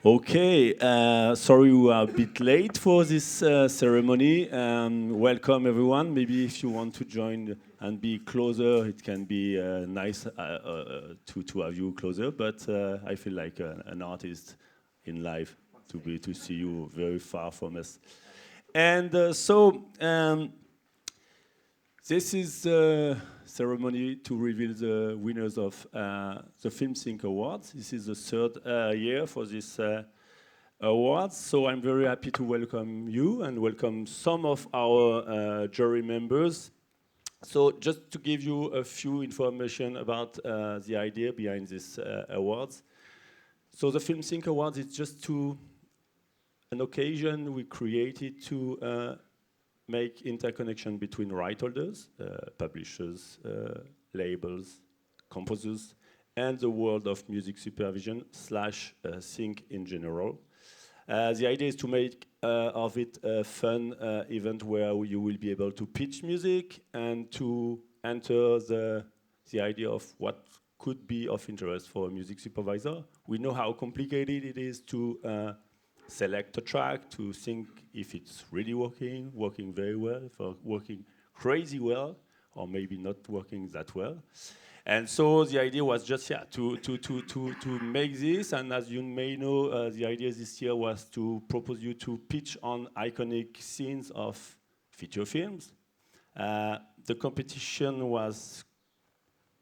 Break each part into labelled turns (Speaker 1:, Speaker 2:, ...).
Speaker 1: Okay, sorry we are a bit late for this ceremony. Welcome everyone. Maybe if you want to join and be closer, it can be nice to have you closer. But I feel like an artist in life to see you very far from us. And this is the ceremony to reveal the winners of the FilmSync Awards. This is the third year for this awards. So I'm very happy to welcome you and welcome some of our jury members. So just to give you a few information about the idea behind this awards. So the FilmSync Awards is just an occasion we created to make interconnection between right holders, publishers, labels, composers, and the world of music supervision / sync in general. The idea is to make of it a fun event where you will be able to pitch music and to enter the idea of what could be of interest for a music supervisor. We know how complicated it is to select a track, to think if it's really working very well, for working crazy well, or maybe not working that well. And so the idea was just to make this, and as you may know, the idea this year was to propose you to pitch on iconic scenes of feature films. The competition was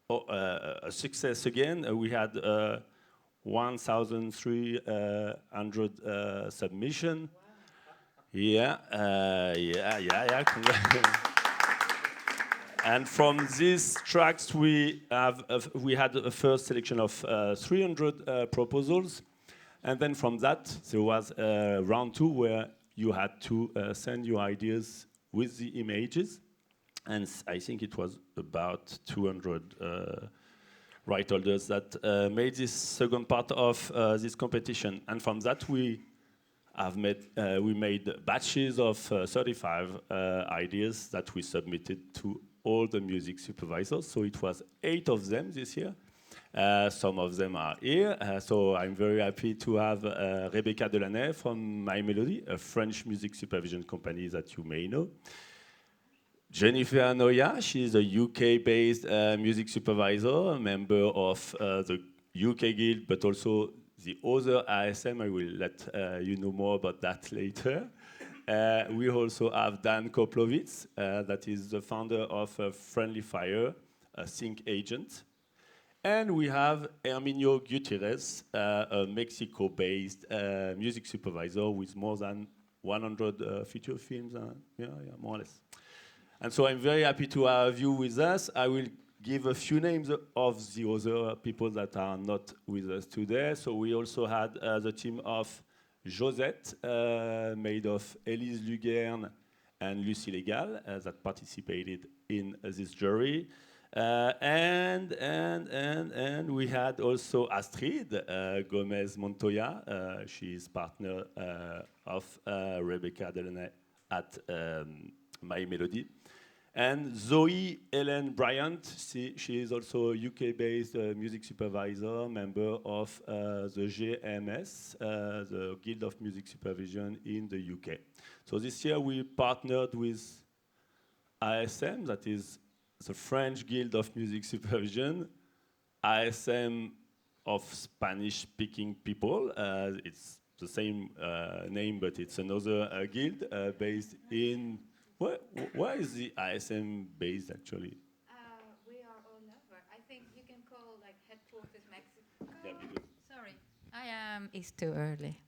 Speaker 1: a success again. We had 1,300 submission. Wow. Yeah. And from these tracks, we had a first selection of 300 proposals, and then from that there was round 2 where you had to send your ideas with the images, and I think it was about 200 right holders that made this second part of this competition. And from that we made batches of 35 ideas that we submitted to all the music supervisors. So it was 8 of them this year. Some of them are here. So I'm very happy to have Rebecca Delaney from My Melody, a French music supervision company that you may know. Jennifer Noya, she's a UK-based music supervisor, a member of the UK Guild, but also the other ASM. I will let you know more about that later. We also have Dan Koplowitz, that is the founder of Friendly Fire, a sync agent. And we have Herminio Gutierrez, a Mexico-based music supervisor with more than 100 feature films, more or less. And so I'm very happy to have you with us. I will give a few names of the other people that are not with us today. So we also had the team of Josette, made of Elise Lugern and Lucie Legal, that participated in this jury. And we had also Astrid Gomez Montoya. She is partner of Rebecca Delaney at My Melody. And Zoe Ellen Bryant, she is also a UK-based music supervisor, member of the GMS, the Guild of Music Supervision in the UK. So this year we partnered with ASM, that is the French Guild of Music Supervision, ASM of Spanish-speaking people. It's the same name, but it's another guild based in... Where is the ISM based, actually?
Speaker 2: We are all over. I think you can call like headquarters Mexico.
Speaker 1: Yeah,
Speaker 2: Sorry, it's too early.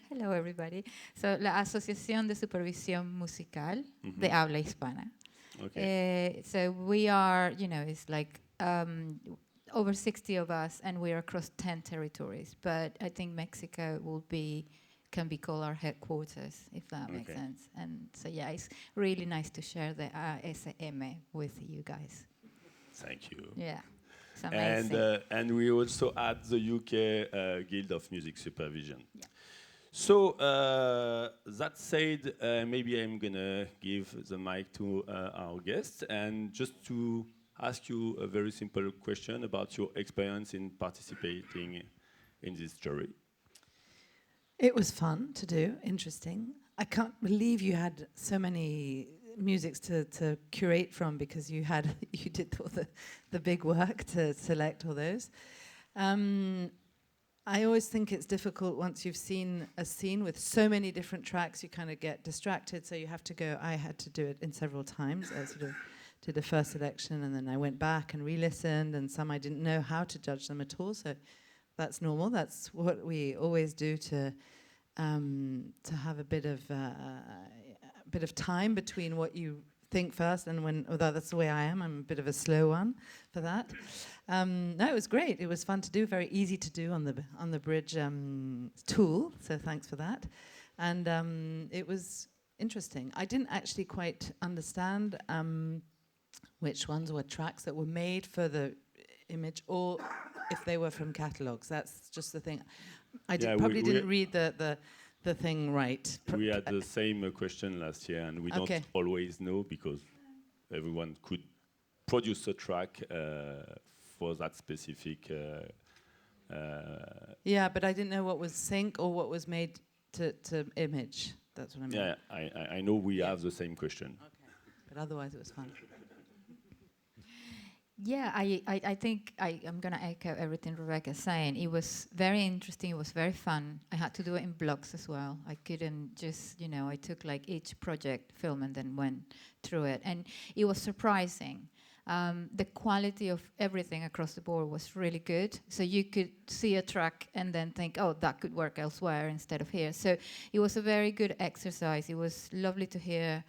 Speaker 2: Hello, everybody. So, la Asociación de Supervisión Musical de Habla Hispana.
Speaker 1: Okay.
Speaker 2: So we are, it's like over 60 of us, and we are across 10 territories. But I think Mexico can be called our headquarters, if that makes sense. And so, yeah, it's really nice to share the ASM with you guys.
Speaker 1: Thank you.
Speaker 2: Yeah, it's amazing.
Speaker 1: And we also had the UK Guild of Music Supervision.
Speaker 2: Yeah.
Speaker 1: So, that said, maybe I'm going to give the mic to our guests. And just to ask you a very simple question about your experience in participating in this jury.
Speaker 3: It was fun to do, interesting. I can't believe you had so many musics to curate from, because you did all the big work to select all those. I always think it's difficult once you've seen a scene with so many different tracks, you kind of get distracted, so you have to go. I had to do it in several times. I sort of did the first selection, and then I went back and re-listened, and some I didn't know how to judge them at all, so that's normal. That's what we always do to have a bit of time between what you think first and when. Although that's the way I am, I'm a bit of a slow one for that. No, it was great. It was fun to do. Very easy to do on the bridge tool. So thanks for that. And it was interesting. I didn't actually quite understand which ones were tracks that were made for the image, or if they were from catalogs. That's just the thing. I probably didn't read the thing right.
Speaker 1: We had the same question last year, and we don't always know, because everyone could produce a track for that specific.
Speaker 3: Yeah, but I didn't know what was sync or what was made to image. That's what I mean.
Speaker 1: Yeah, I know we have the same question.
Speaker 3: Okay, but otherwise it was fun.
Speaker 2: Yeah, I think I'm going to echo everything Rebecca's saying. It was very interesting. It was very fun. I had to do it in blocks as well. I couldn't just, I took like each project film and then went through it. And it was surprising. The quality of everything across the board was really good. So you could see a track and then think, oh, that could work elsewhere instead of here. So it was a very good exercise. It was lovely to hear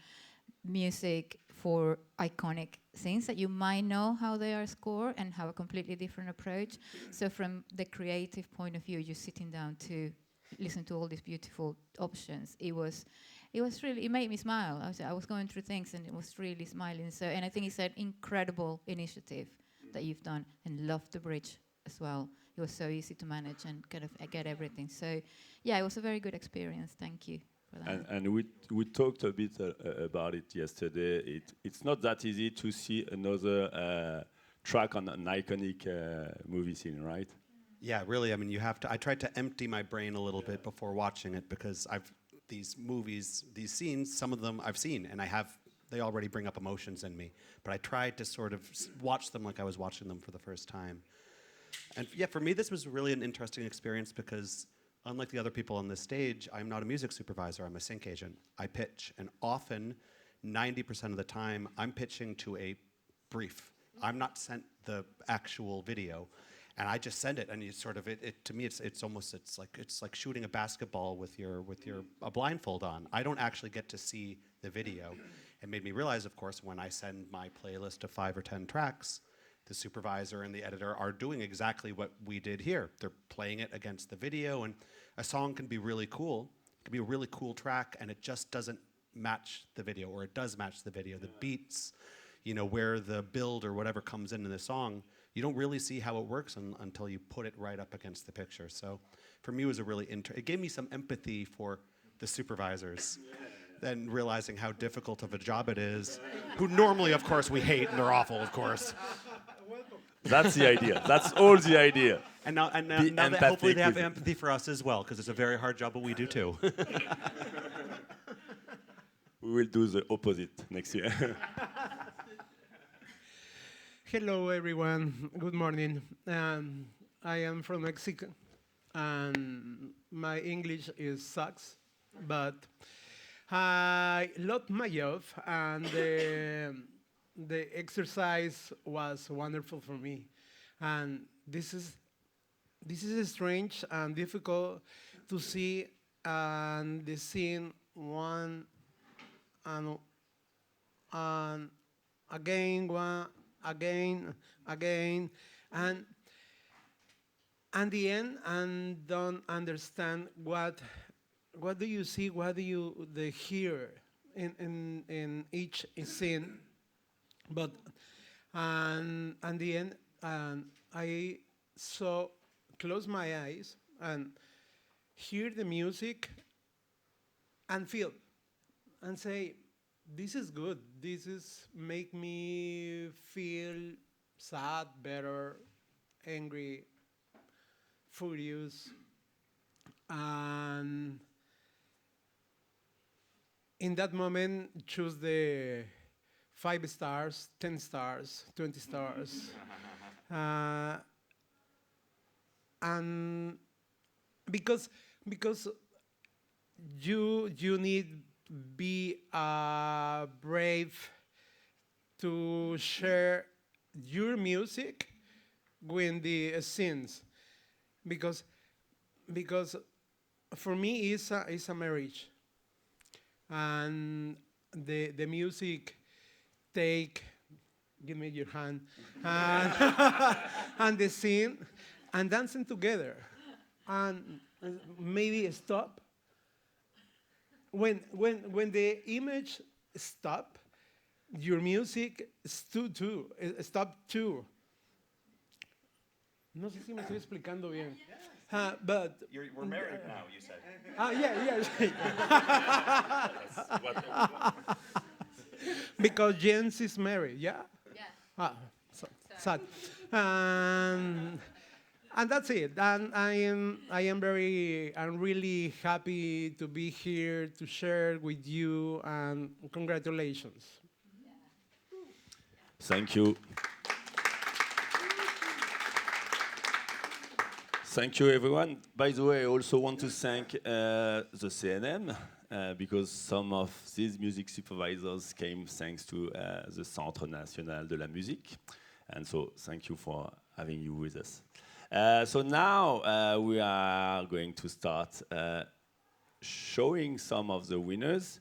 Speaker 2: music for iconic scenes that you might know how they are scored and have a completely different approach. So from the creative point of view, you're sitting down to listen to all these beautiful options. It was really, it made me smile. I was going through things and it was really smiling. So, and I think it's an incredible initiative that you've done, and love the bridge as well. It was so easy to manage and kind of get everything. So yeah, it was a very good experience. Thank you.
Speaker 1: And we talked a bit about it yesterday. It's not that easy to see another track on an iconic movie scene, right?
Speaker 4: Yeah, really. I mean, you have to. I tried to empty my brain a little bit before watching it, because these movies, these scenes, some of them I've seen, and they already bring up emotions in me. But I tried to sort of watch them like I was watching them for the first time. And yeah, for me, this was really an interesting experience, because unlike the other people on this stage, I'm not a music supervisor, I'm a sync agent. I pitch, and often, 90% of the time, I'm pitching to a brief. I'm not sent the actual video, and I just send it, and you sort of, to me, it's like shooting a basketball with your a blindfold on. I don't actually get to see the video. It made me realize, of course, when I send my playlist of 5 or 10 tracks, the supervisor and the editor are doing exactly what we did here. They're playing it against the video, and a song can be really cool. It can be a really cool track, and it just doesn't match the video, or it does match the video. The beats, where the build or whatever comes in the song, you don't really see how it works until you put it right up against the picture. So for me, it was a really it gave me some empathy for the supervisors. Then realizing how difficult of a job it is, who normally, of course, we hate, and they're awful, of course.
Speaker 1: That's the idea. That's all the idea.
Speaker 4: And now that hopefully they have empathy for us as well, because it's a very hard job, but we do too.
Speaker 1: We will do the opposite next year.
Speaker 5: Hello, everyone. Good morning. I am from Mexico, and my English sucks, but I love my job, and the exercise was wonderful for me. And this is strange and difficult to see, and the scene one and again, and at the end, and don't understand what do you see, what do you hear in each scene. But at the end, I saw, close my eyes and hear the music and feel and say, this is good. This is make me feel sad, better, angry, furious, and in that moment choose the 5 stars, 10 stars, 20 stars, and because you need be brave to share your music with the scenes because for me it's a marriage and the music take give me your hand and, and the scene and dancing together and maybe stop when the image stop your music stop too. No sé si me estoy explicando bien. But
Speaker 1: We're married now, you said.
Speaker 5: yeah. Because Jens is married, yeah?
Speaker 2: Yeah.
Speaker 5: Sad. And that's it. And I'm really happy to be here to share with you and congratulations.
Speaker 1: Thank you. Thank you, everyone. By the way, I also want to thank the CNM because some of these music supervisors came thanks to the Centre National de la Musique. And so thank you for having you with us. So now we are going to start showing some of the winners.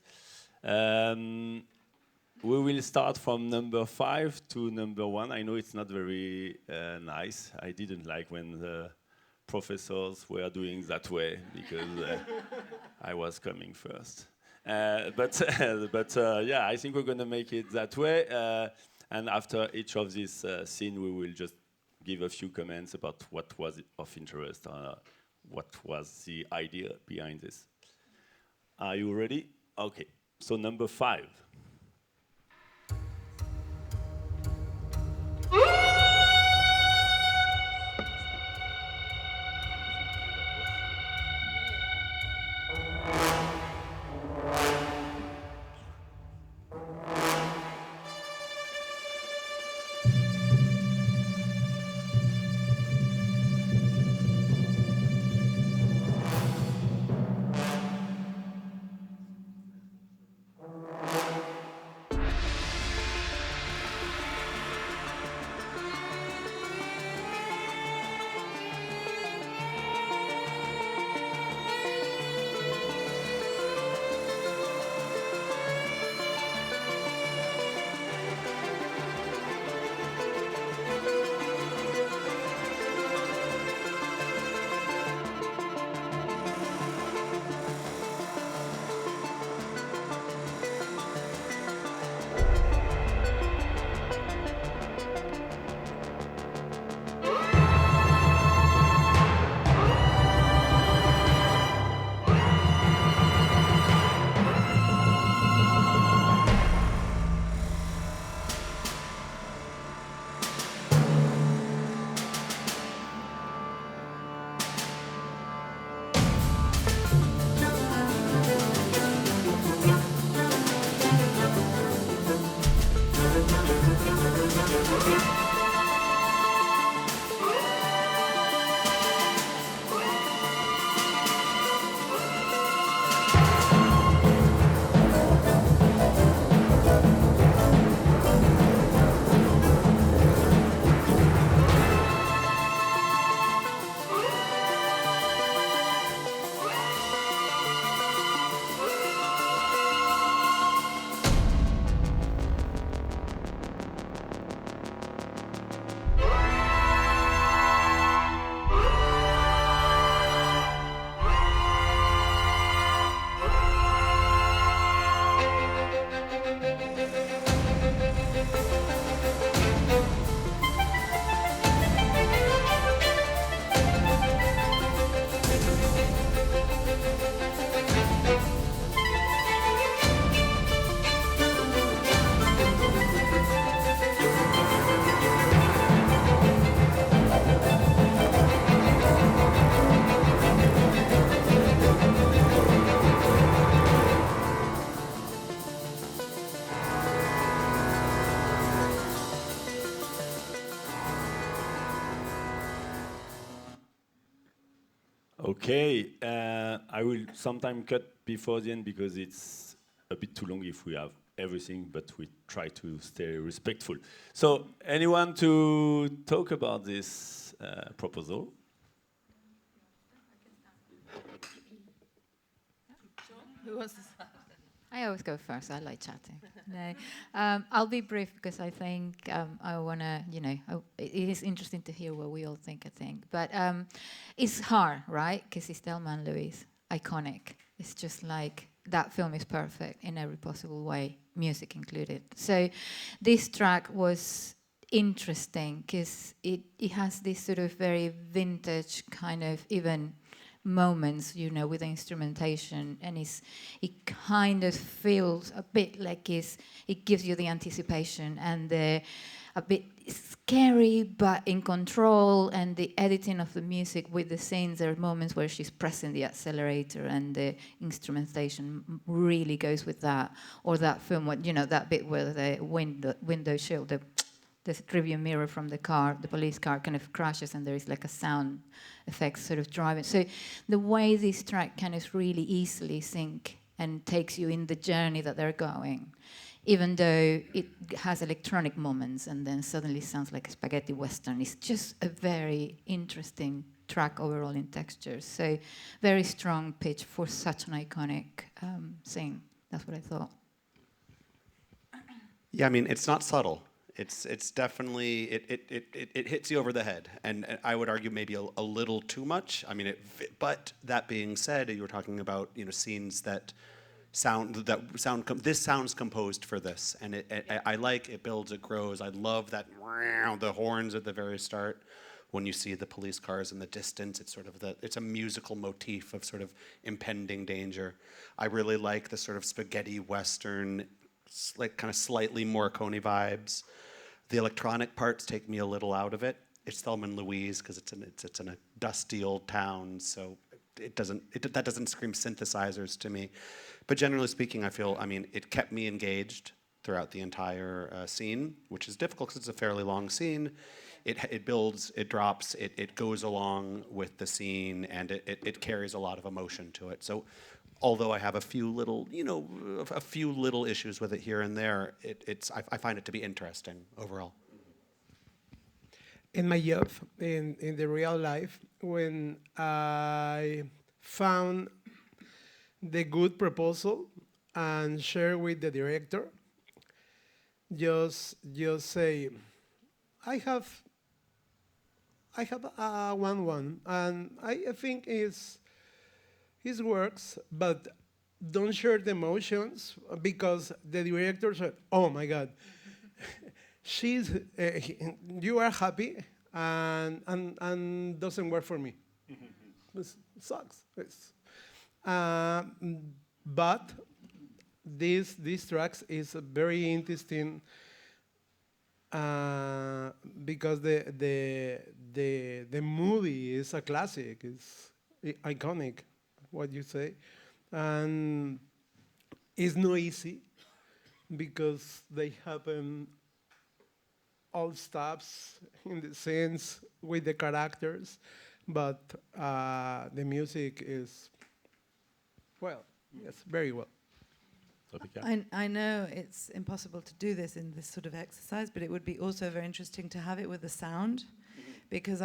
Speaker 1: We will start from number 5 to number 1. I know it's not very nice. I didn't like when the professors were doing that way because I was coming first. But yeah, I think we're going to make it that way. And after each of these scenes, we will just give a few comments about what was of interest, what was the idea behind this. Are you ready? Okay. So number 5. Okay, I will sometime cut before the end because it's a bit too long if we have everything, but we try to stay respectful. So, anyone to talk about this proposal?
Speaker 3: Who wants to start?
Speaker 2: I always go first. I like chatting. No, I'll be brief because I think I want to, it is interesting to hear what we all think, I think. But it's hard, right? Because it's Thelma and Louise, iconic. It's just like that film is perfect in every possible way, music included. So this track was interesting because it has this sort of very vintage kind of even moments, with the instrumentation, and it kind of feels a bit like it gives you the anticipation and a bit scary but in control, and the editing of the music with the scenes. There are moments where she's pressing the accelerator and the instrumentation really goes with that. Or that film, that bit where the window shield, the rearview mirror from the car, the police car, kind of crashes, and there is like a sound effect sort of driving. So the way this track can is really easily sync and takes you in the journey that they're going, even though it has electronic moments and then suddenly sounds like a spaghetti western. It's just a very interesting track overall in textures. So very strong pitch for such an iconic scene. That's what I thought.
Speaker 4: Yeah, I mean, it's not subtle. It's definitely it hits you over the head, and I would argue maybe a little too much. I mean, but that being said, you were talking about scenes that this sounds composed for this, and I like it builds, it grows. I love that the horns at the very start when you see the police cars in the distance. It's sort of it's a musical motif of sort of impending danger. I really like the sort of spaghetti western, like kind of slightly Morricone vibes. The electronic parts take me a little out of it. It's Thelma and Louise because it's in a dusty old town, so that doesn't scream synthesizers to me. But generally speaking, it kept me engaged throughout the entire scene, which is difficult because it's a fairly long scene. It builds, it drops, it goes along with the scene, and it carries a lot of emotion to it. So, although I have a few little issues with it here and there, I find it to be interesting overall.
Speaker 5: In my job, in the real life, when I found the good proposal and share with the director, just say, I have one, and I think it works, but don't share the emotions, because the director said, "Oh my God, you are happy, and doesn't work for me." It sucks. But these tracks is very interesting because the movie is a classic. It's iconic. What you say, and it's not easy because they happen all stops in the scenes with the characters, but the music is very well.
Speaker 3: I know it's impossible to do this in this sort of exercise, but it would be also very interesting to have it with the sound, because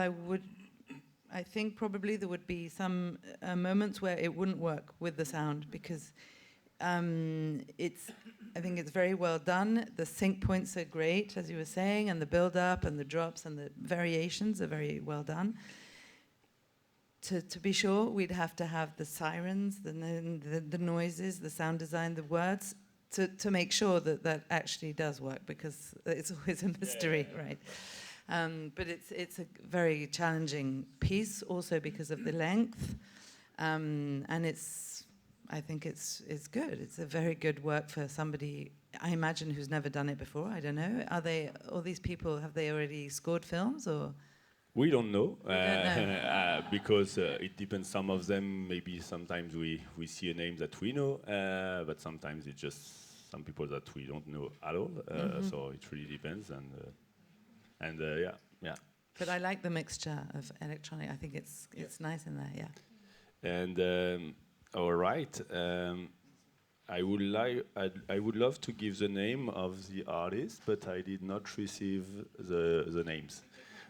Speaker 3: I think probably there would be some moments where it wouldn't work with the sound, because I think it's very well done. The sync points are great, as you were saying, and the build-up and the drops and the variations are very well done. To be sure, we'd have to have the sirens, the noises, the sound design, the words, to make sure that actually does work, because it's always a mystery, right? But it's a very challenging piece, also because of the length, and I think it's good. It's a very good work for somebody, I imagine, who's never done it before. I don't know. All these people, have they already scored films, or?
Speaker 1: We don't know,
Speaker 3: because
Speaker 1: it depends. Some of them, maybe sometimes we see a name that we know, but sometimes it's just some people that we don't know at all. So it really depends, and yeah.
Speaker 3: But I like the mixture of electronic. I think it's nice in there, yeah.
Speaker 1: And all right, I would love to give the name of the artist, but I did not receive the names.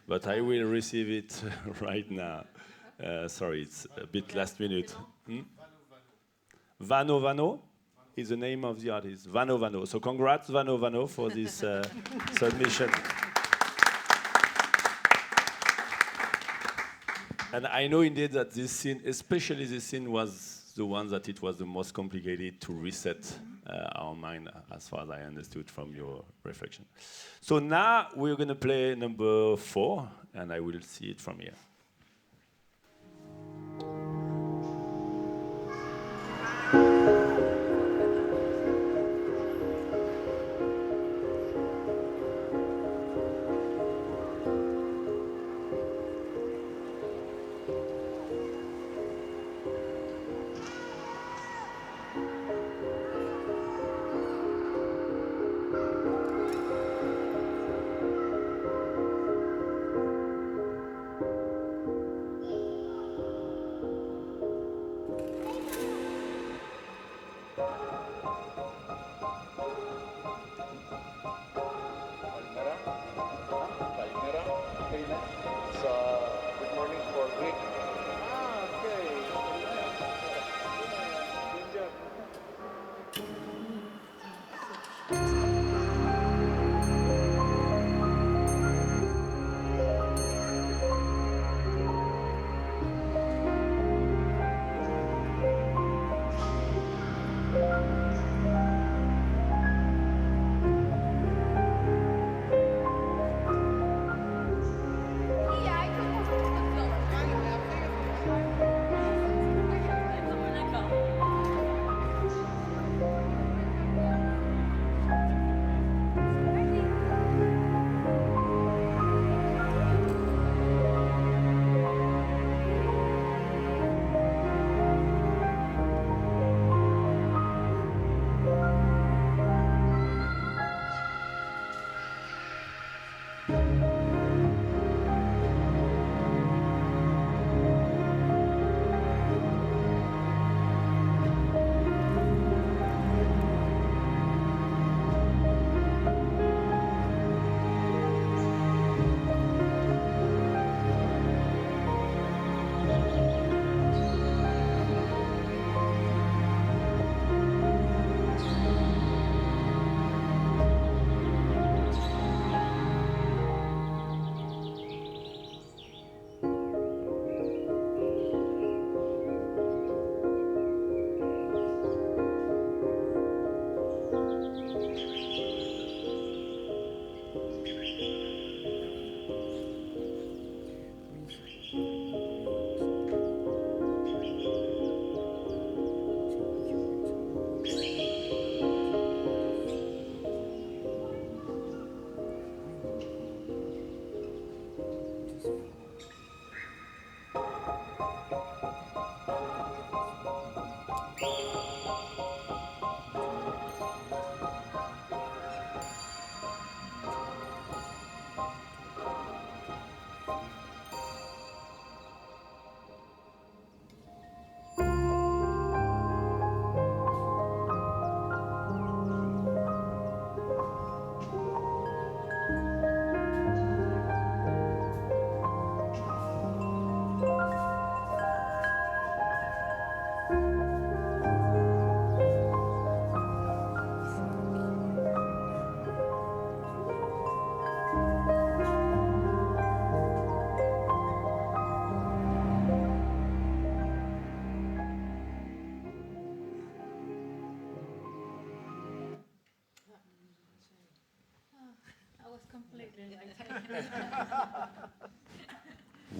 Speaker 1: But I will receive it right now. Sorry, it's a bit last minute. Vano Vano is the name of the artist. Vano Vano. So congrats, Vano Vano, for this submission. And I know indeed that this scene, especially this scene, was the one that it was the most complicated to reset our mind, as far as I understood from your reflection. So now we're going to play number 4, and I will see it from here.
Speaker 6: Good morning for Greek.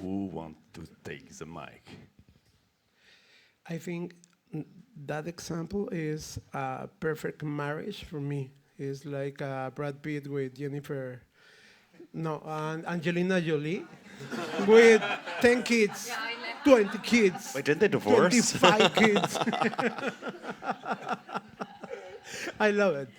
Speaker 1: Who want to take the mic?
Speaker 5: I think that example is a perfect marriage for me. It's like Brad Pitt with Jennifer, no, and Angelina Jolie with 10 kids, 20 kids.
Speaker 4: Wait, didn't they divorce?
Speaker 5: 25 kids. I love it.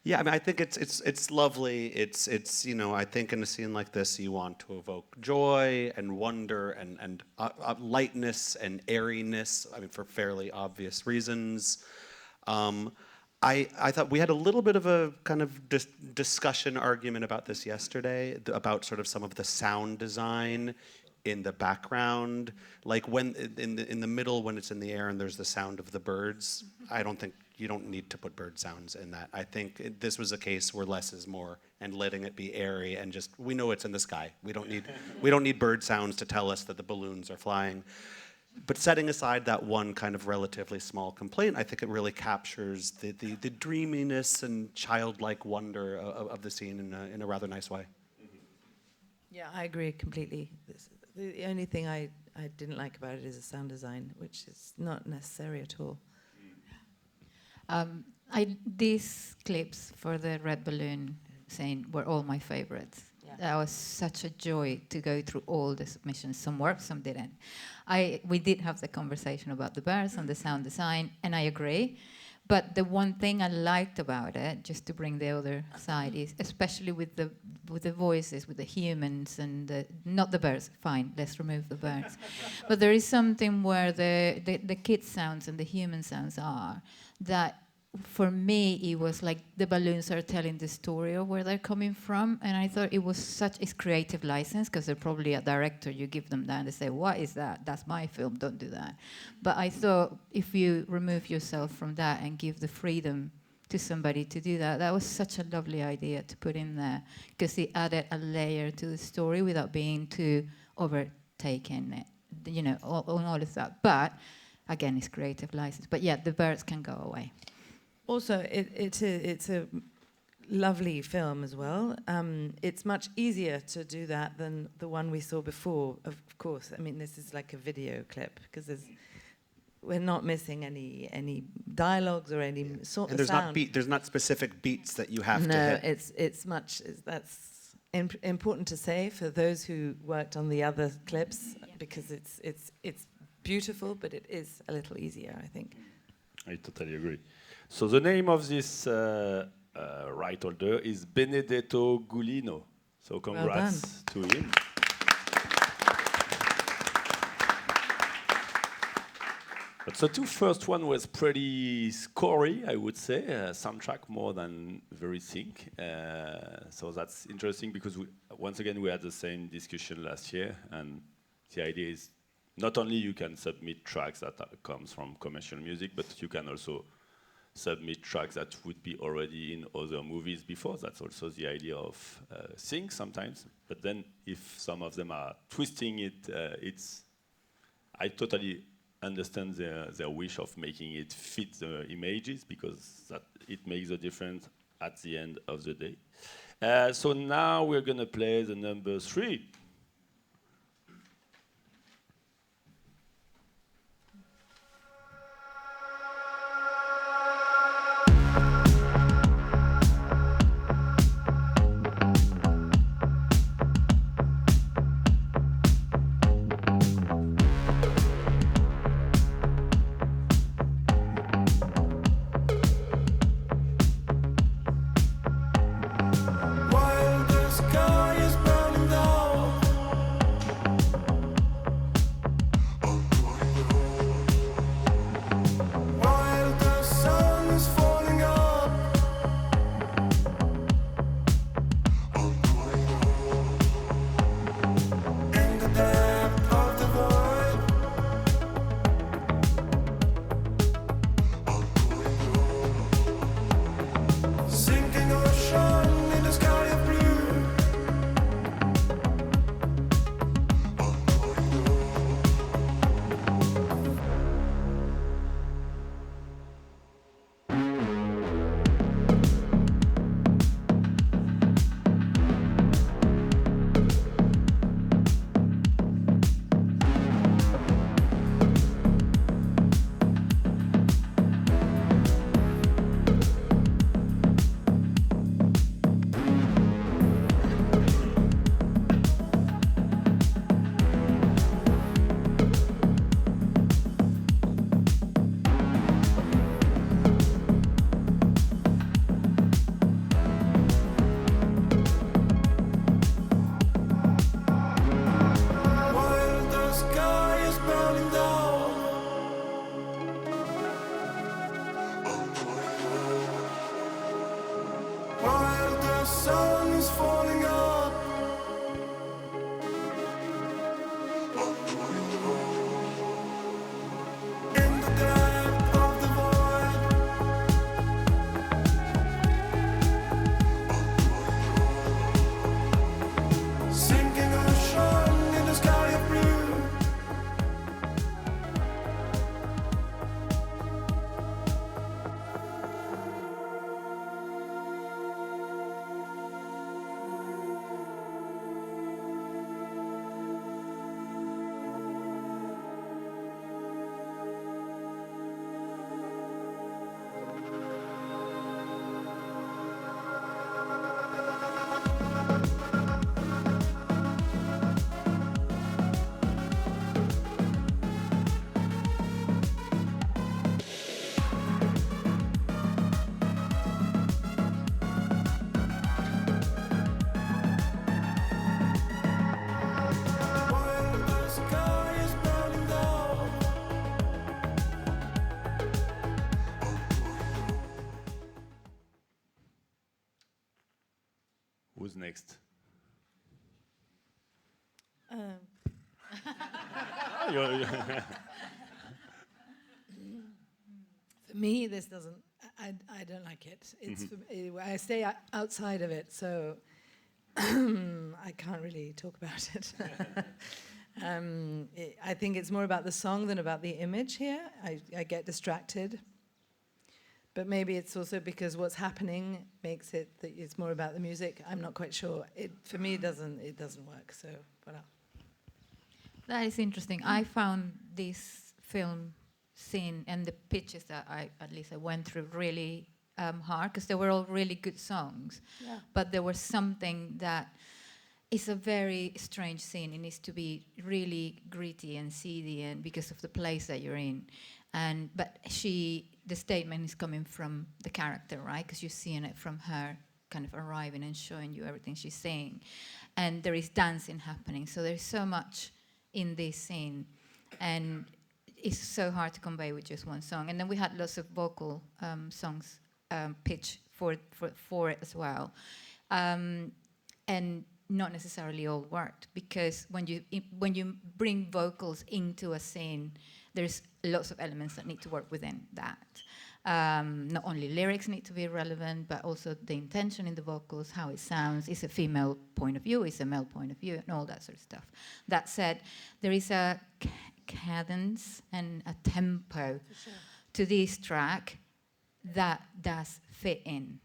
Speaker 4: Yeah, I mean, I think it's lovely. It's you know, I think in a scene like this, you want to evoke joy and wonder and lightness and airiness. I mean, for fairly obvious reasons. I thought we had a little bit of a kind of discussion argument about this yesterday, about sort of some of the sound design in the background, like when in the middle when it's in the air and there's the sound of the birds. I don't think you don't need to put bird sounds in that. I think this was a case where less is more, and letting it be airy and just we know it's in the sky. We don't need bird sounds to tell us that the balloons are flying. But setting aside that one kind of relatively small complaint, I think it really captures the dreaminess and childlike wonder of the scene in a rather nice way.
Speaker 3: Yeah, I agree completely. The only thing I didn't like about it is the sound design, which is not necessary at all.
Speaker 2: These clips for the red balloon scene were all my favorites.
Speaker 3: Yeah.
Speaker 2: That was such a joy to go through all the submissions. Some worked, some didn't. We did have the conversation about the birds and the sound design, and I agree. But the one thing I liked about it, just to bring the other side, is especially with the voices, with the humans and not the birds. Fine, let's remove the birds. But there is something where the kid sounds and the human sounds are that. For me, it was like the balloons are telling the story of where they're coming from, and I thought it was such a creative license, because they're probably a director, you give them that, and they say, what is that? That's my film, don't do that. But I thought if you remove yourself from that and give the freedom to somebody to do that, that was such a lovely idea to put in there, because it added a layer to the story without being too overtaken, you know, all of that. But, again, it's creative license. But yeah, the birds can go away.
Speaker 3: Also, it's a lovely film as well. It's much easier to do that than the one we saw before, of course. I mean, this is like a video clip, because we're not missing any dialogues or any sort
Speaker 4: and
Speaker 3: of sound.
Speaker 4: There's not specific beats that you have to hit.
Speaker 3: No, it's much. That's important to say for those who worked on the other clips, because it's beautiful, but it is a little easier, I think.
Speaker 1: I totally agree. So the name of this right holder is Benedetto Gulino. So congrats to him. But the two first one was pretty scory, I would say. Soundtrack more than very sync. So that's interesting, because once again we had the same discussion last year, and the idea is not only you can submit tracks that comes from commercial music, but you can also submit tracks that would be already in other movies before. That's also the idea of sync sometimes. But then if some of them are twisting it, I totally understand their wish of making it fit the images, because that it makes a difference at the end of the day. So now we're gonna play the number 3.
Speaker 7: While the sky is burning down
Speaker 1: Who's next? Oh,
Speaker 7: For me, this doesn't. I don't like it. It's I stay outside of it, so I can't really talk about it. I think it's more about the song than about the image here. I get distracted. But maybe it's also because what's happening makes it that it's more about the music. I'm not quite sure. For me, it doesn't work. So, voilà.
Speaker 2: That is interesting. I found this film scene and the pitches that I went through really hard because they were all really good songs.
Speaker 7: Yeah.
Speaker 2: But there was something that is a very strange scene. It needs to be really gritty and seedy, and because of the place that you're in. But the statement is coming from the character, right? Because you're seeing it from her kind of arriving and showing you everything she's saying. And there is dancing happening. So there's so much in this scene. And it's so hard to convey with just one song. And then we had lots of vocal songs pitched for it as well. And not necessarily all worked, because when you bring vocals into a scene, there's lots of elements that need to work within that. Not only lyrics need to be relevant, but also the intention in the vocals, how it sounds. Is a female point of view? Is a male point of view? And all that sort of stuff. That said, there is a cadence and a tempo to this track that does fit in.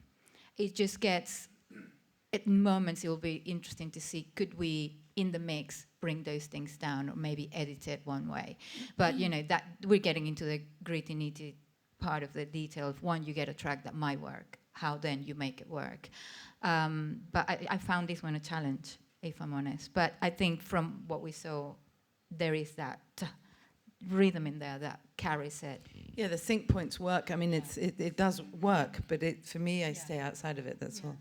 Speaker 2: It just gets, at moments it will be interesting to see, could we, in the mix, bring those things down or maybe edit it one way. But, that we're getting into the gritty, nitty part of the detail of you get a track that might work, how then you make it work. But I found this one a challenge, if I'm honest. But I think from what we saw, there is that rhythm in there that carries it.
Speaker 3: Yeah, the sync points work. I mean, it does work, but for me, I stay outside of it, that's all.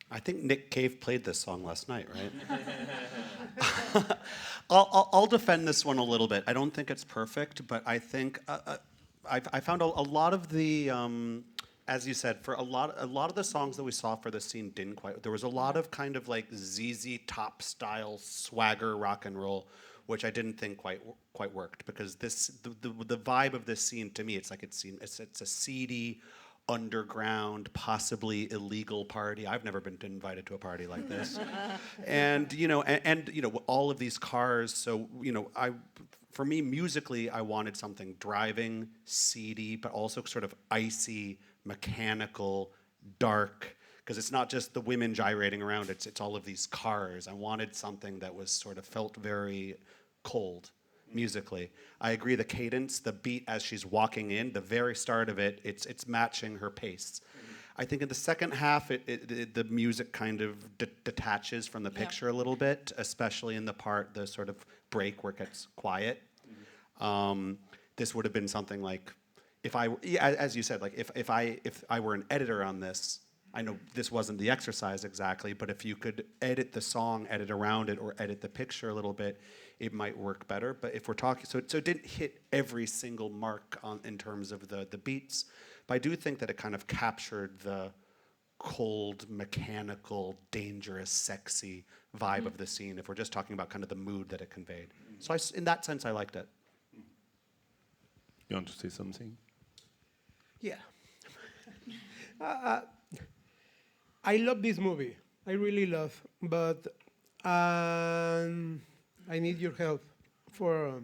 Speaker 4: I think Nick Cave played this song last night, right? I'll defend this one a little bit. I don't think it's perfect, but I think I found a lot of the, as you said, for a lot of the songs that we saw for this scene didn't quite. There was a lot of kind of like ZZ Top style swagger rock and roll, which I didn't think quite worked, because the vibe of this scene to me, it's a seedy, underground, possibly illegal party. I've never been invited to a party like this. and all of these cars. So, for me, musically, I wanted something driving, seedy, but also sort of icy, mechanical, dark, because it's not just the women gyrating around, it's all of these cars. I wanted something that was sort of felt very cold musically. I agree, the cadence, the beat as she's walking in, the very start of it, it's matching her pace. I think in the second half, the music kind of detaches from the picture a little bit, especially in the sort of break where it gets quiet. This would have been something like, as you said, like if I were an editor on this, I know this wasn't the exercise exactly, but if you could edit the song, edit around it, or edit the picture a little bit, it might work better. But if we're talking, so it didn't hit every single mark in terms of the beats, but I do think that it kind of captured the cold, mechanical, dangerous, sexy vibe of the scene, if we're just talking about kind of the mood that it conveyed. So in that sense, I liked it.
Speaker 1: You want to say something?
Speaker 5: Yeah. I love this movie. I really love, but I need your help for.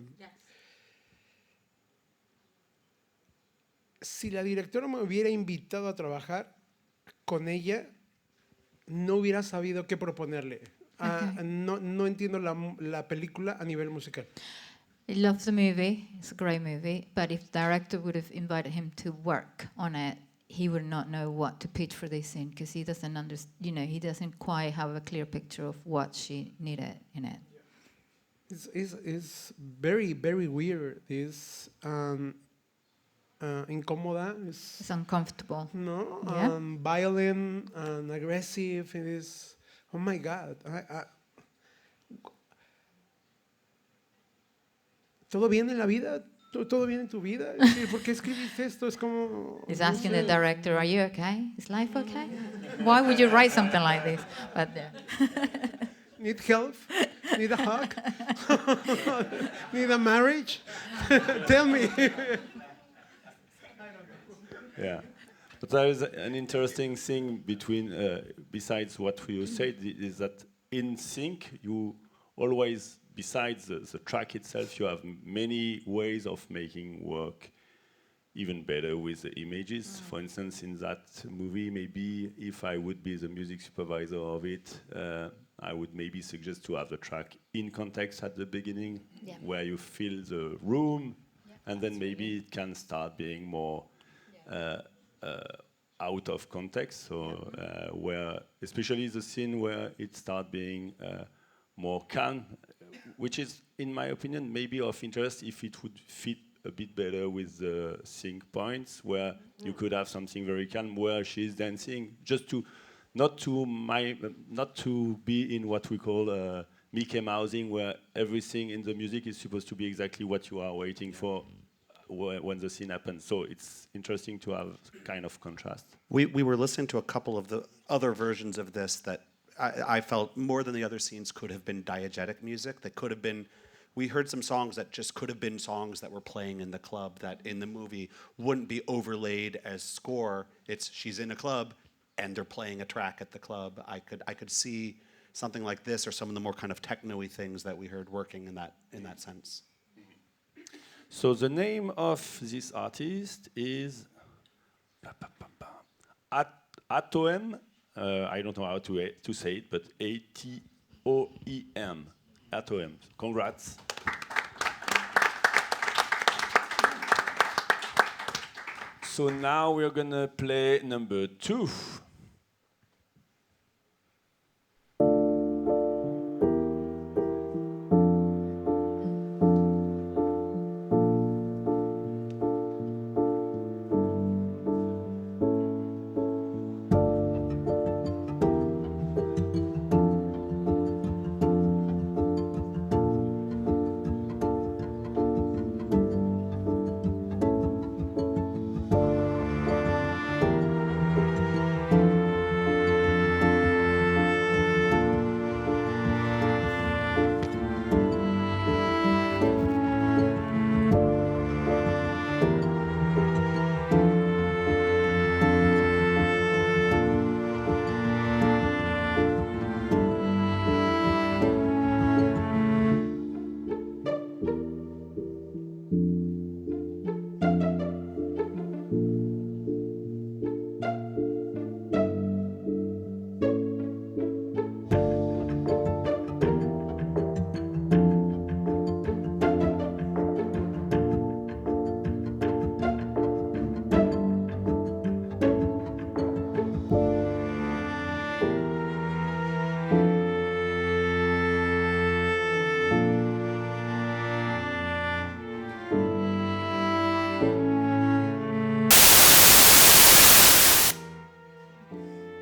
Speaker 5: Si la directora me hubiera invitado a trabajar con ella, no hubiera sabido qué proponerle. No entiendo la película a nivel musical.
Speaker 2: I love the movie. It's a great movie. But if the director would have invited him to work on it, he would not know what to pitch for this scene, because he doesn't he doesn't quite have a clear picture of what she needed in it.
Speaker 5: It's very, very weird. It's incómoda.
Speaker 2: It's uncomfortable.
Speaker 5: No,
Speaker 2: Yeah.
Speaker 5: Violent and aggressive. It is. Oh my God. ¿Todo bien en la vida? ¿Todo bien en tu vida? ¿Por qué escribiste esto? Es como.
Speaker 2: He's asking the director, "Are you okay? Is life okay?" Why would you write something like this? But
Speaker 5: Need help? Need a hug? Need a marriage? Tell me.
Speaker 1: Yeah. But there is an interesting thing between, besides what you said, is that in sync, you always, besides the track itself, you have many ways of making work even better with the images. For instance, in that movie, maybe if I would be the music supervisor of it, I would maybe suggest to have the track in context at the beginning, where you feel the room, and then maybe it can start being more out of context. So where, especially the scene where it starts being more calm, which is, in my opinion, maybe of interest if it would fit a bit better with the sync points, where you could have something very calm where she's dancing, just to not to be in what we call Mickey Mousing, where everything in the music is supposed to be exactly what you are waiting for when the scene happens. So it's interesting to have kind of contrast.
Speaker 4: We were listening to a couple of the other versions of this that I felt more than the other scenes could have been diegetic music. That could have been, we heard some songs that just could have been songs that were playing in the club that in the movie wouldn't be overlaid as score. It's she's in a club and they're playing a track at the club. I could see something like this or some of the more kind of techno-y things that we heard working in that sense.
Speaker 1: So the name of this artist is Atoem. I don't know how to say it, but Atoem. Atoem. Congrats. So now we're gonna play number 2.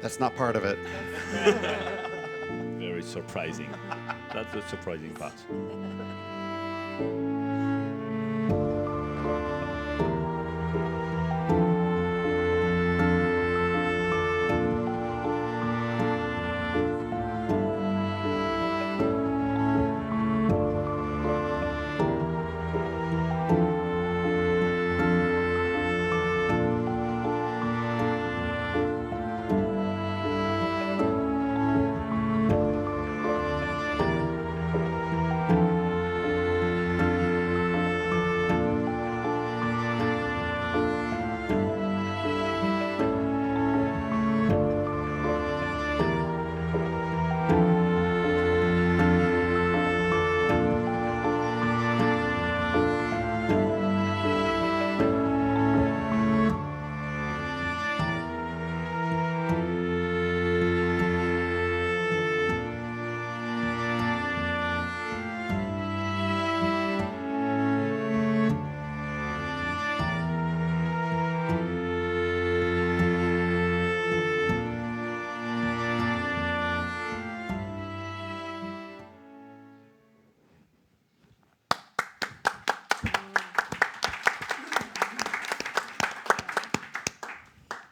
Speaker 4: That's not part of it.
Speaker 1: Very surprising. That's the surprising part.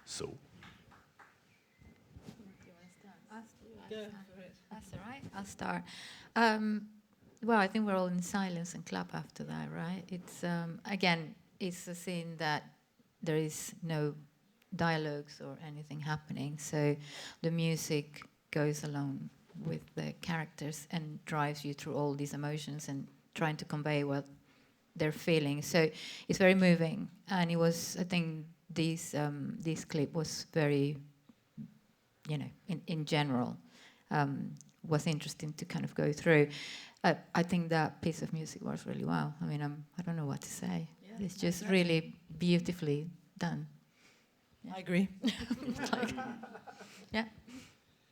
Speaker 1: So,
Speaker 2: That's all right. I'll start. Well, I think we're all in silence and clap after that, right? It's again, it's a scene that there is no dialogues or anything happening, so the music goes along with the characters and drives you through all these emotions and trying to convey what they're feeling. So it's very moving, and it was, I think, this clip was very, in general, was interesting to kind of go through. I think that piece of music works really well. I mean, I don't know what to say.
Speaker 3: Yeah,
Speaker 2: It's just
Speaker 3: exactly.
Speaker 2: really beautifully done.
Speaker 3: I agree.
Speaker 2: Yeah.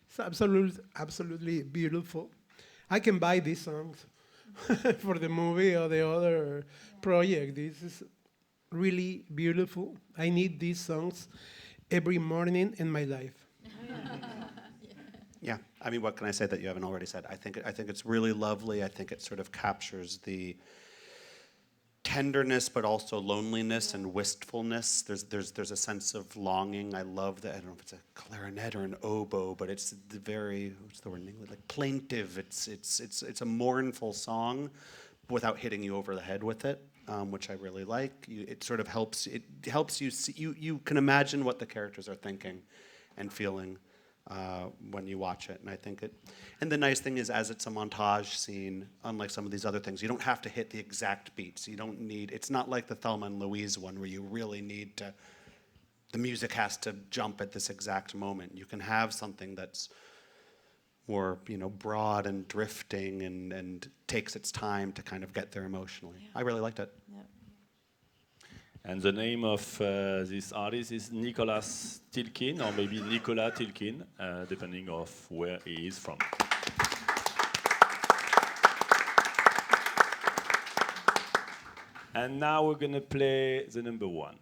Speaker 5: It's absolutely beautiful. I can buy these songs for the movie or the other project. This is really beautiful. I need these songs every morning in my life.
Speaker 4: Yeah, I mean, what can I say that you haven't already said? I think it's really lovely. I think it sort of captures the tenderness, but also loneliness and wistfulness. There's a sense of longing. I love that. I don't know if it's a clarinet or an oboe, but it's the very, what's the word in English? Like plaintive. It's a mournful song, without hitting you over the head with it, which I really like. It sort of helps. It helps you see. You can imagine what the characters are thinking and feeling when you watch it, and I think it. And the nice thing is, as it's a montage scene, unlike some of these other things, you don't have to hit the exact beats. You don't need. It's not like the Thelma and Louise one where you really need to. The music has to jump at this exact moment. You can have something that's more, broad and drifting, and takes its time to kind of get there emotionally.
Speaker 3: Yeah.
Speaker 4: I really liked it.
Speaker 3: Yeah.
Speaker 1: And the name of this artist is Nicolas Tilkin, or maybe Nicola Tilkin, depending of where he is from. And now we're gonna play the number one.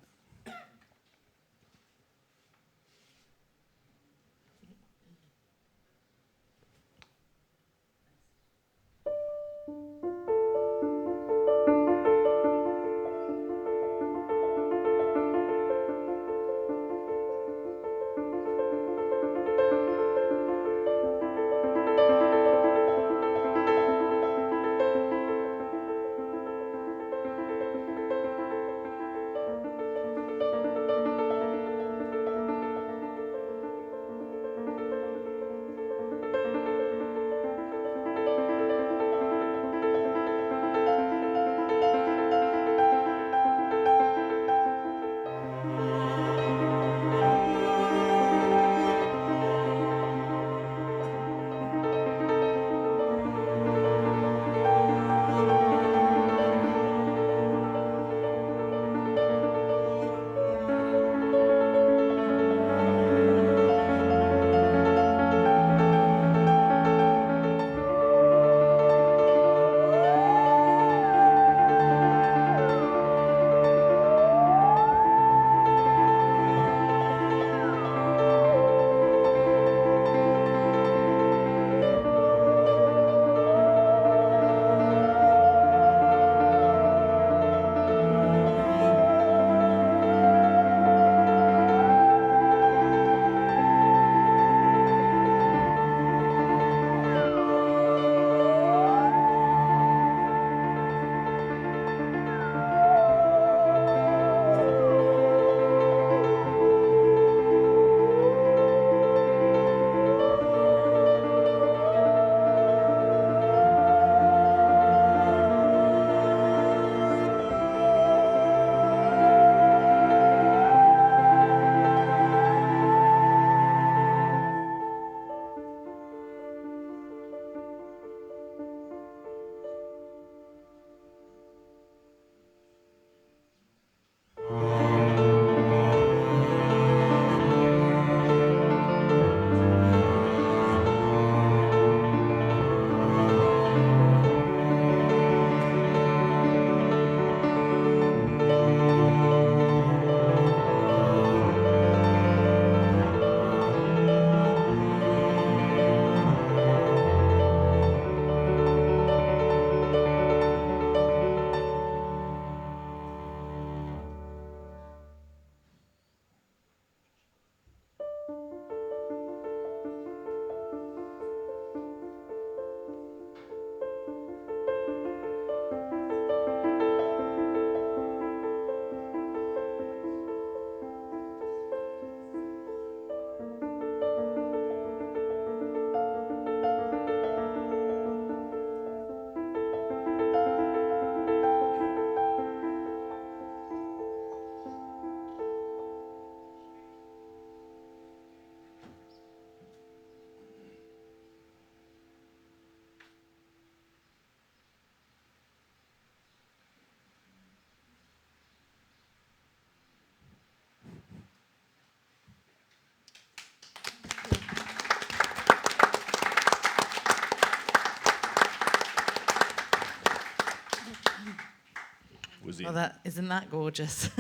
Speaker 1: within.
Speaker 3: Well, isn't that gorgeous?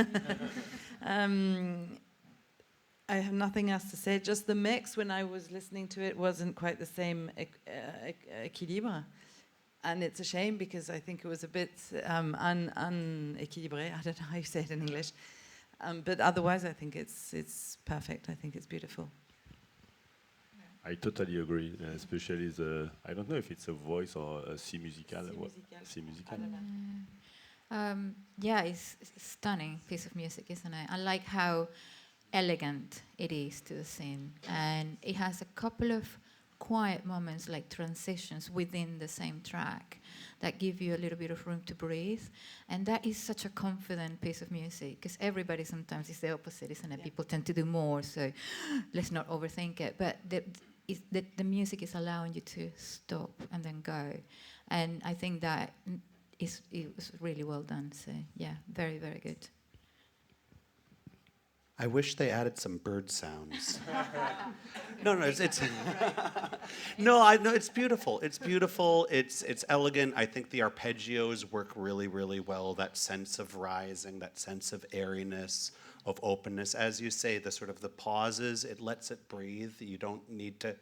Speaker 3: I have nothing else to say. Just the mix, when I was listening to it, wasn't quite the same équilibre. And it's a shame because I think it was a bit unéquilibré. I don't know how you say it in English. But otherwise, I think it's perfect. I think it's beautiful.
Speaker 1: I totally agree, especially I don't know if it's a voice or a C musical. C musical.
Speaker 2: Yeah, it's a stunning piece of music, isn't it? I like how elegant it is to the scene. And it has a couple of quiet moments, like transitions within the same track, that give you a little bit of room to breathe. And that is such a confident piece of music, because everybody sometimes is the opposite, isn't it? Yeah. People tend to do more, so let's not overthink it. But the music is allowing you to stop and then go. And I think that it was really well done. So yeah, very, very good.
Speaker 4: I wish they added some bird sounds. No, it's no, it's beautiful. It's beautiful. It's elegant. I think the arpeggios work really, really well. That sense of rising, that sense of airiness, of openness. As you say, the pauses, it lets it breathe. You don't need to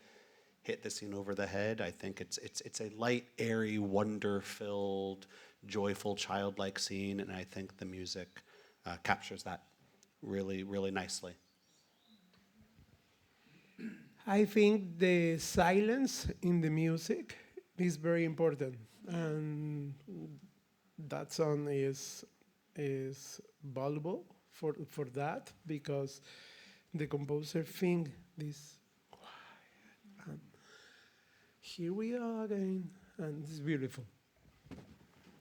Speaker 4: hit the scene over the head. I think it's a light, airy, wonder-filled, joyful, childlike scene, and I think the music captures that really, really nicely.
Speaker 5: I think the silence in the music is very important, and that song is valuable for that, because the composer think this quiet, and here we are again, and it's beautiful.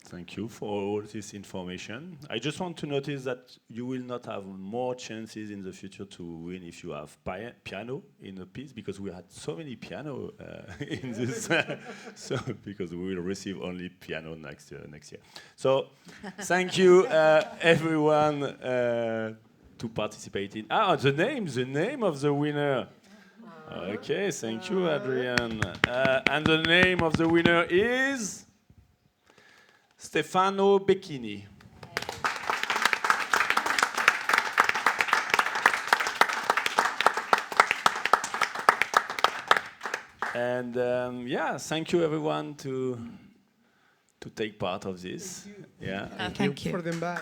Speaker 1: Thank you for all this information. I just want to notice that you will not have more chances in the future to win if you have piano in a piece, because we had so many piano in this. So because we will receive only piano next year. So thank you everyone to participate in. The name of the winner. Okay, thank you, Adrian. And the name of the winner is Stefano Becchini. And thank you everyone to take part of this. Yeah.
Speaker 3: Thank you.
Speaker 5: For them back.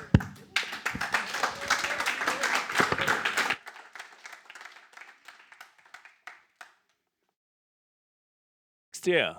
Speaker 1: Next year.